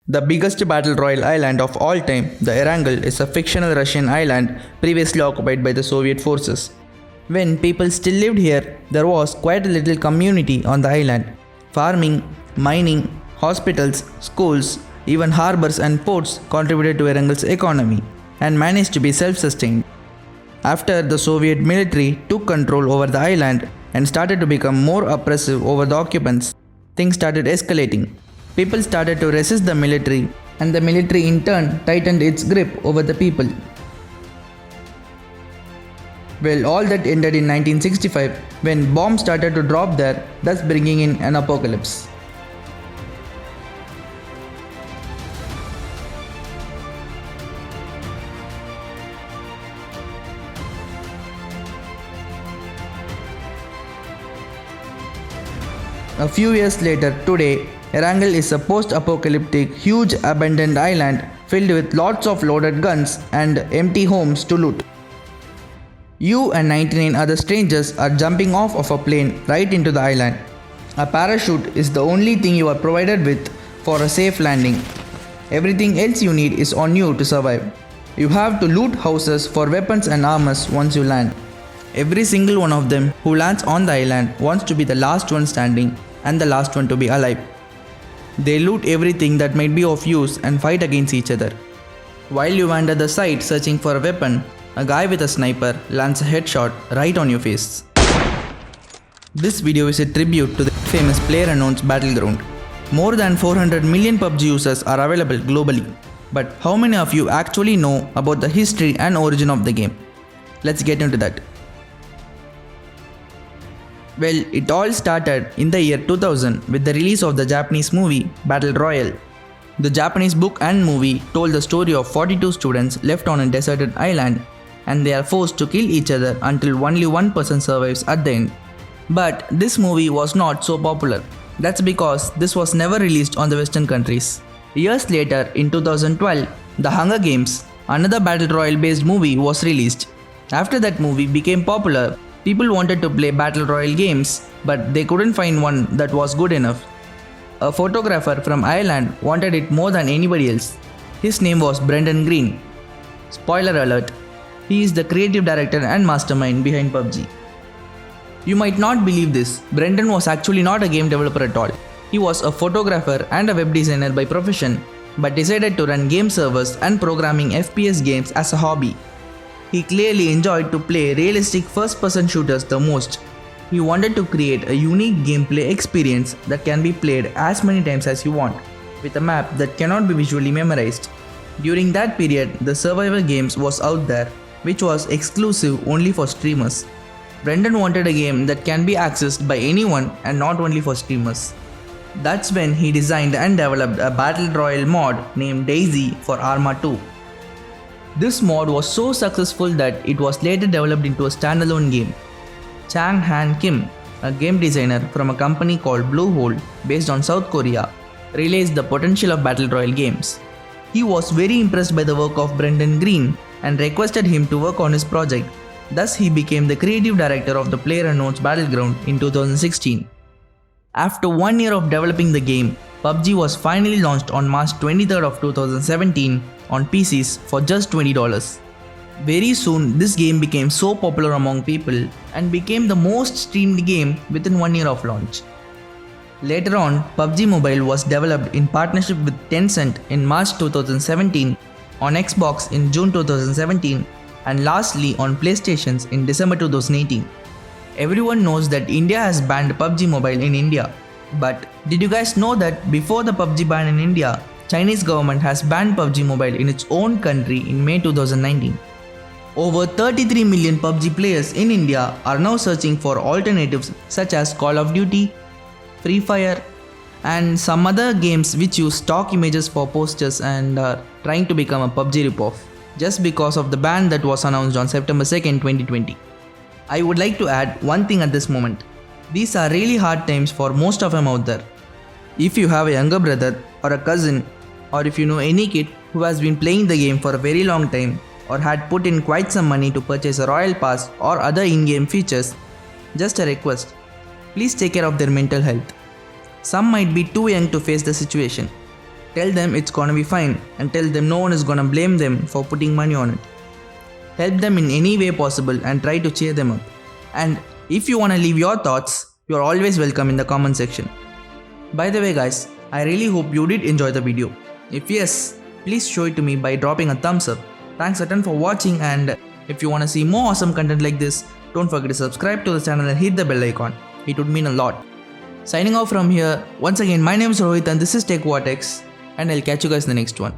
The biggest battle royale island of all time, the Erangel, is a fictional Russian island previously occupied by the Soviet forces. When people still lived here, there was quite a little community on the island. Farming, mining, hospitals, schools, even harbors and ports contributed to Erangel's economy and managed to be self-sustained. After the Soviet military took control over the island and started to become more oppressive over the occupants, things started escalating. People started to resist the military, and the military in turn tightened its grip over the people. Well, all that ended in 1965 when bombs started to drop there, thus bringing in an apocalypse. A few years later, today, Erangel is a post-apocalyptic, huge abandoned island filled with lots of loaded guns and empty homes to loot. You and 99 other strangers are jumping off of a plane right into the island. A parachute is the only thing you are provided with for a safe landing. Everything else you need is on you to survive. You have to loot houses for weapons and armors once you land. Every single one of them who lands on the island wants to be the last one standing and the last one to be alive. They loot everything that might be of use and fight against each other. While you wander the site searching for a weapon, a guy with a sniper lands a headshot right on your face. This video is a tribute to the famous Player Unkown's battleground. More than 400 million Pubg users are available globally. But how many of you actually know about the history and origin of the game? Let's get into that. Well, it all started in the year 2000 with the release of the Japanese movie Battle Royale. The Japanese book and movie told the story of 42 students left on a deserted island and they are forced to kill each other until only one person survives at the end. But this movie was not so popular. That's because this was never released on the Western countries. Years later, in 2012, The Hunger Games, another Battle Royale based movie, was released. After that movie became popular, people wanted to play Battle Royale games, but they couldn't find one that was good enough. A photographer from Ireland wanted it more than anybody else. His name was Brendan Green. Spoiler alert, he is the creative director and mastermind behind Pubg. You might not believe this, Brendan was actually not a game developer at all. He was a photographer and a web designer by profession, but decided to run game servers and programming FPS games as a hobby. He clearly enjoyed to play realistic first-person shooters the most. He wanted to create a unique gameplay experience that can be played as many times as you want, with a map that cannot be visually memorized. During that period, the survival games was out there, which was exclusive only for streamers. Brendan wanted a game that can be accessed by anyone and not only for streamers. That's when he designed and developed a Battle Royale mod named Daisy for Arma 2. This mod was so successful that it was later developed into a standalone game. Chang Han Kim, a game designer from a company called Bluehole based on South Korea, realized the potential of Battle Royale games. He was very impressed by the work of Brendan Green and requested him to work on his project. Thus, he became the creative director of the Player Unkown's Battleground in 2016. After 1 year of developing the game, Pubg was finally launched on March 23rd of 2017 on PCs for just $20. Very soon, this game became so popular among people and became the most streamed game within 1 year of launch. Later on, Pubg Mobile was developed in partnership with Tencent in March 2017, on Xbox in June 2017, and lastly on PlayStations in December 2018. Everyone knows that India has banned Pubg Mobile in India. But did you guys know that before the Pubg ban in India, Chinese government has banned Pubg Mobile in its own country in May 2019. Over 33 million Pubg players in India are now searching for alternatives such as Call of Duty, Free Fire, and some other games which use stock images for posters and are trying to become a Pubg ripoff, just because of the ban that was announced on September 2nd, 2020. I would like to add one thing at this moment. These are really hard times for most of them out there. If you have a younger brother or a cousin, or if you know any kid who has been playing the game for a very long time or had put in quite some money to purchase a Royal Pass or other in-game features, just a request, please take care of their mental health. Some might be too young to face the situation. Tell them it's gonna be fine and tell them no one is gonna blame them for putting money on it. Help them in any way possible and try to cheer them up. And if you wanna leave your thoughts, you are always welcome in the comment section. By the way guys, I really hope you did enjoy the video. If yes, please show it to me by dropping a thumbs up. Thanks a ton for watching, and if you wanna see more awesome content like this, don't forget to subscribe to the channel and hit the bell icon. It would mean a lot. Signing off from here, once again my name is Rohit and this is Tech Vortex, and I'll catch you guys in the next one.